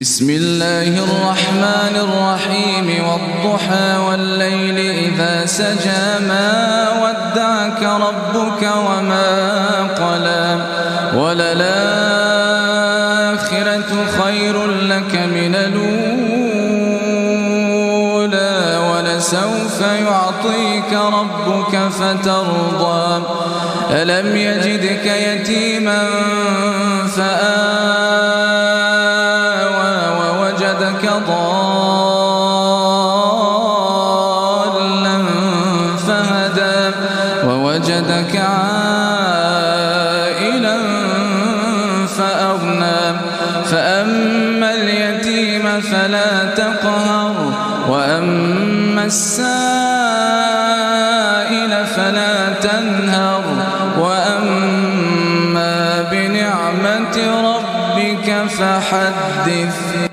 بسم الله الرحمن الرحيم والضحى والليل إذا سجى ما ودعك ربك وما قلى وللآخرة خير لك من الأولى ولسوف يعطيك ربك فترضى ألم يجدك يتيما ضالا فهدى ووجدك عائلا فأغنى فأما اليتيم فلا تقهر وأما السائل فلا تنهر وأما بنعمة ربك فحدث.